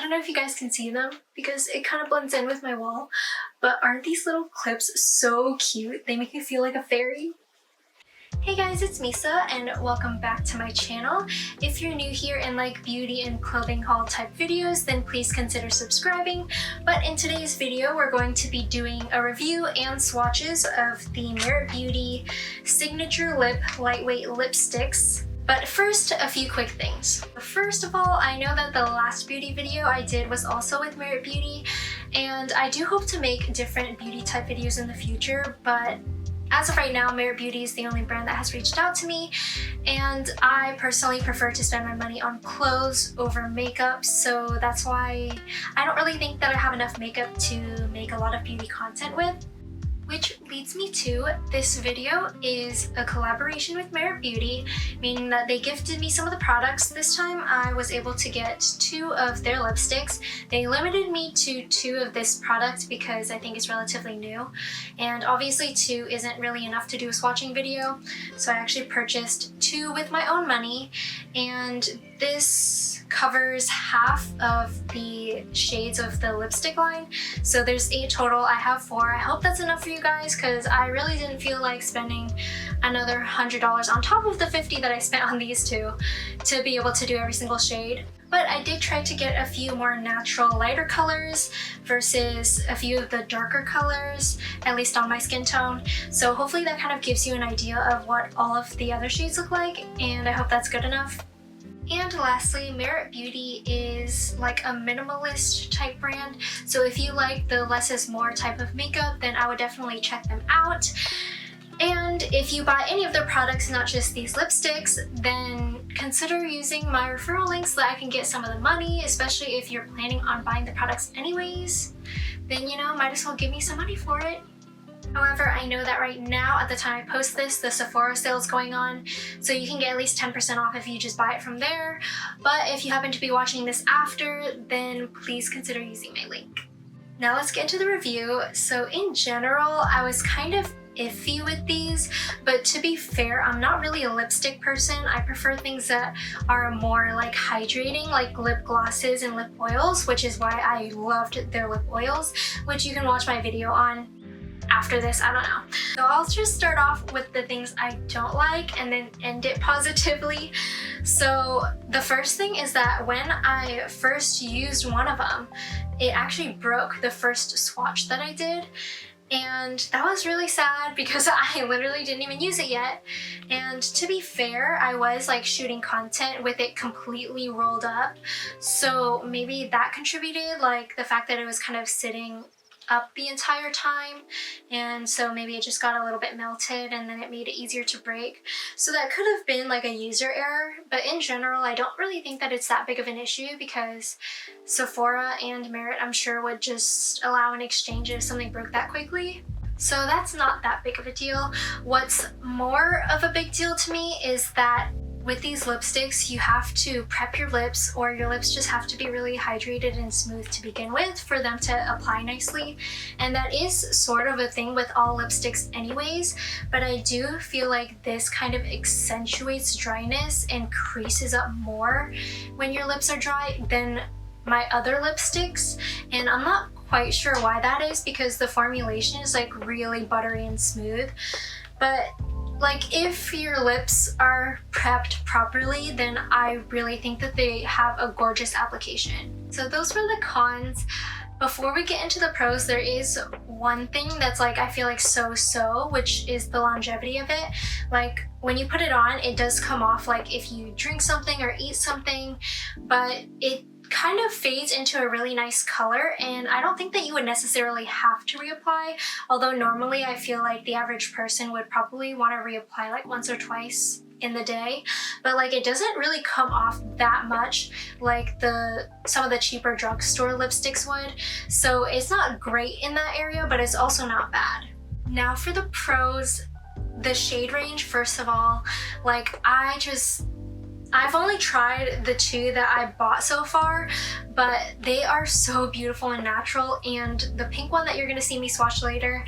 I don't know if you guys can see them because it kind of blends in with my wall, but aren't these little clips so cute? They make me feel like a fairy. Hey guys, it's Misa and welcome back to my channel. If you're new here and like beauty and clothing haul type videos, then please consider subscribing. But in today's video, we're going to be doing a review and swatches of the Merit Beauty Signature Lip Lightweight Lipsticks. But first, a few quick things. First of all, I know that the last beauty video I did was also with Merit Beauty, and I do hope to make different beauty type videos in the future, but as of right now, Merit Beauty is the only brand that has reached out to me, and I personally prefer to spend my money on clothes over makeup, so that's why I don't really think that I have enough makeup to make a lot of beauty content with. Which leads me to this video is a collaboration with Merit Beauty, meaning that they gifted me some of the products. This time I was able to get 2 of their lipsticks. They limited me to 2 of this product because I think it's relatively new, and obviously 2 isn't really enough to do a swatching video, so I actually purchased 2 with my own money, and this covers half of the shades of the lipstick line. So there's 8 total, I have 4. I hope that's enough for you guys because I really didn't feel like spending another $100 on top of the $50 that I spent on these 2 to be able to do every single shade. But I did try to get a few more natural lighter colors versus a few of the darker colors, at least on my skin tone. So hopefully that kind of gives you an idea of what all of the other shades look like, and I hope that's good enough. And lastly, Merit Beauty is like a minimalist type brand, so if you like the less is more type of makeup, then I would definitely check them out. And if you buy any of their products, not just these lipsticks, then consider using my referral links so that I can get some of the money, especially if you're planning on buying the products anyways. Then, you know, might as well give me some money for it. However, I know that right now, at the time I post this, the Sephora sale is going on, so you can get at least 10% off if you just buy it from there. But if you happen to be watching this after, then please consider using my link. Now let's get into the review. So in general, I was kind of iffy with these, but to be fair, I'm not really a lipstick person. I prefer things that are more like hydrating, like lip glosses and lip oils, which is why I loved their lip oils, which you can watch my video on after this, I don't know. So I'll just start off with the things I don't like and then end it positively. So the first thing is that when I first used one of them, it actually broke the first swatch that I did. And that was really sad because I literally didn't even use it yet. And to be fair, I was like shooting content with it completely rolled up. So maybe that contributed, like the fact that it was kind of sitting up the entire time, and so maybe it just got a little bit melted and then it made it easier to break. So that could have been like a user error, but in general I don't really think that it's that big of an issue because Sephora and Merit, I'm sure, would just allow an exchange if something broke that quickly. So that's not that big of a deal. What's more of a big deal to me is that with these lipsticks, you have to prep your lips, or your lips just have to be really hydrated and smooth to begin with for them to apply nicely. And that is sort of a thing with all lipsticks anyways, but I do feel like this kind of accentuates dryness and creases up more when your lips are dry than my other lipsticks. And I'm not quite sure why that is because the formulation is like really buttery and smooth. But like, if your lips are prepped properly, then I really think that they have a gorgeous application. So those were the cons. Before we get into the pros, there is one thing that's like, I feel like so, which is the longevity of it. Like, when you put it on, it does come off like if you drink something or eat something, but it kind of fades into a really nice color, and I don't think that you would necessarily have to reapply, although normally I feel like the average person would probably want to reapply like once or twice in the day, but like it doesn't really come off that much like some of the cheaper drugstore lipsticks would. So it's not great in that area, but it's also not bad. Now for the pros, the shade range, first of all, like I've only tried the 2 that I bought so far, but they are so beautiful and natural, and the pink one that you're gonna see me swatch later,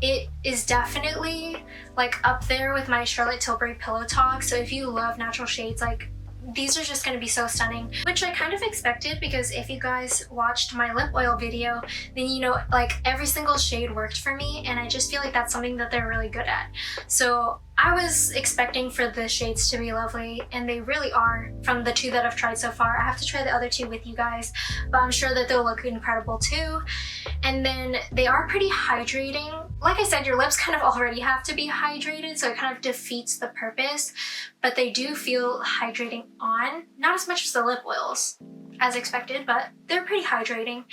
it is definitely like up there with my Charlotte Tilbury Pillow Talk. So if you love natural shades, like these are just going to be so stunning, which I kind of expected, because if you guys watched my lip oil video, then you know like every single shade worked for me, and I just feel like that's something that they're really good at. So I was expecting for the shades to be lovely, and they really are from the 2 that I've tried so far. I have to try the other 2 with you guys, but I'm sure that they'll look incredible too. And then they are pretty hydrating. Like I said, your lips kind of already have to be hydrated, so it kind of defeats the purpose, but they do feel hydrating on. Not as much as the lip oils as expected, but they're pretty hydrating.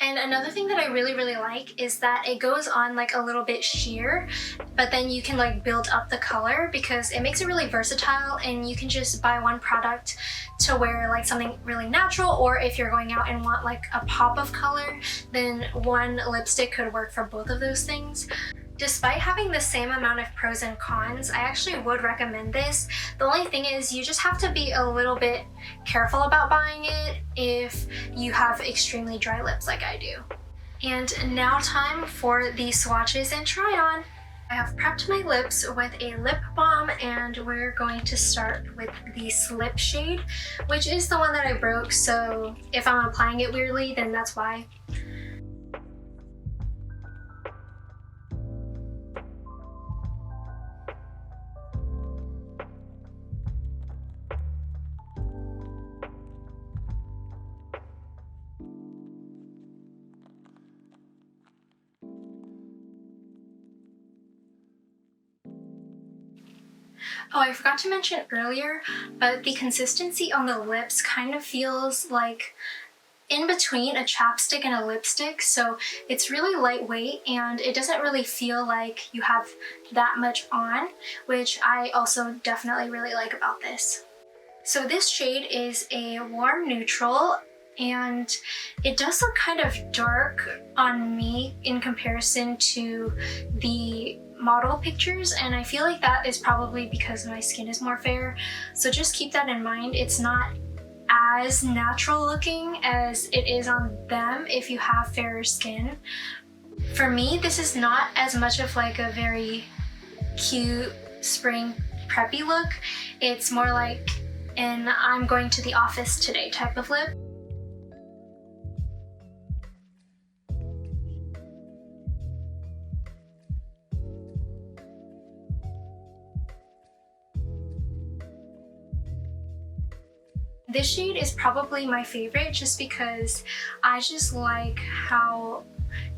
And another thing that I really like is that it goes on like a little bit sheer, but then you can like build up the color, because it makes it really versatile, and you can just buy one product to wear like something really natural, or if you're going out and want like a pop of color, then one lipstick could work for both of those things. Despite having the same amount of pros and cons, I actually would recommend this. The only thing is you just have to be a little bit careful about buying it if you have extremely dry lips like I do. And now time for the swatches and try on. I have prepped my lips with a lip balm, and we're going to start with the Slip shade, which is the one that I broke, so if I'm applying it weirdly, then that's why. Oh, I forgot to mention earlier, but the consistency on the lips kind of feels like in between a chapstick and a lipstick, so it's really lightweight and it doesn't really feel like you have that much on, which I also definitely really like about this. So this shade is a warm neutral, and it does look kind of dark on me in comparison to the model pictures, and I feel like that is probably because my skin is more fair, so just keep that in mind. It's not as natural looking as it is on them if you have fairer skin. For me, this is not as much of like a very cute spring preppy look. It's more like an I'm going to the office today type of lip. This shade is probably my favorite just because I just like how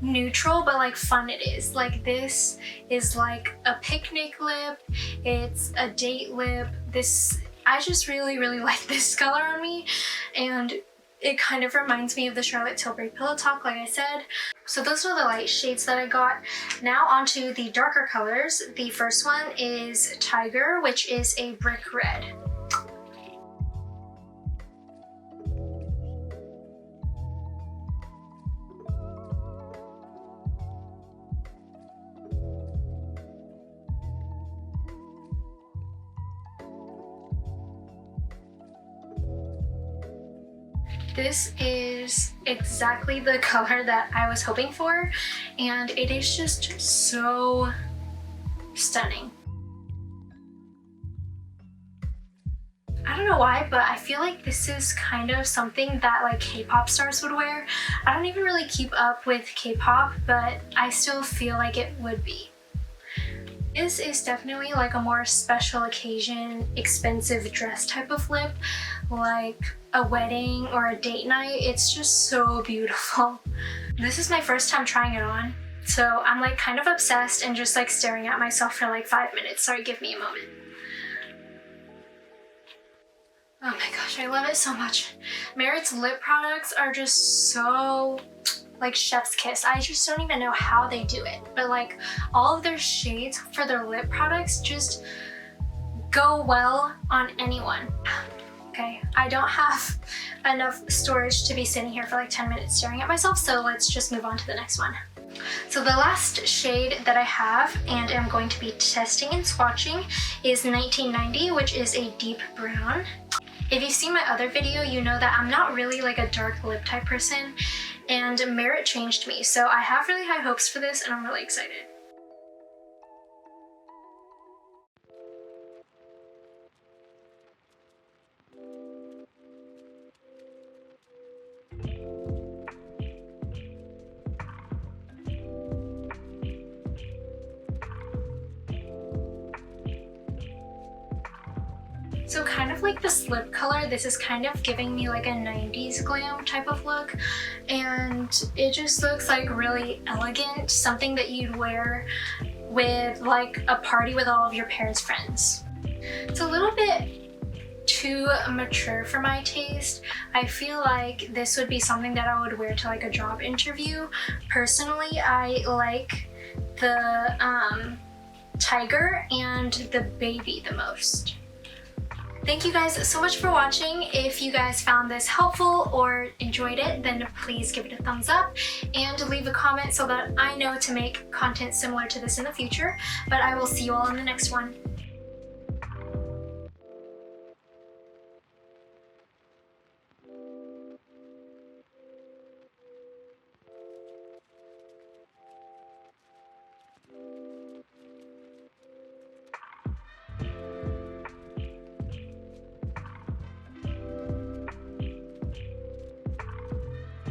neutral but like fun it is. Like this is like a picnic lip, it's a date lip. I just really like this color on me, and it kind of reminds me of the Charlotte Tilbury Pillow Talk, like I said. So those are the light shades that I got. Now onto the darker colors. The first one is Tiger, which is a brick red. This is exactly the color that I was hoping for, and it is just so stunning. I don't know why, but I feel like this is kind of something that like K-pop stars would wear. I don't even really keep up with K-pop, but I still feel like it would be. This is definitely like a more special occasion, expensive dress type of lip, like a wedding or a date night. It's just so beautiful. This is my first time trying it on, so I'm like kind of obsessed and just like staring at myself for like 5 minutes. Sorry, give me a moment. Oh my gosh, I love it so much. Merit's lip products are just so like chef's kiss. I just don't even know how they do it, but like all of their shades for their lip products just go well on anyone. Okay, I don't have enough storage to be sitting here for like 10 minutes staring at myself, so let's just move on to the next one. So the last shade that I have and am going to be testing and swatching is 1990, which is a deep brown. If you've seen my other video, you know that I'm not really like a dark lip type person, and Merit changed me, so I have really high hopes for this and I'm really excited. So kind of like the slip color, this is kind of giving me like a 90s glam type of look, and it just looks like really elegant, something that you'd wear with like a party with all of your parents' friends. It's a little bit too mature for my taste. I feel like this would be something that I would wear to like a job interview. Personally, I like the tiger and the baby the most. Thank you guys so much for watching. If you guys found this helpful or enjoyed it, then please give it a thumbs up and leave a comment so that I know to make content similar to this in the future. But I will see you all in the next one.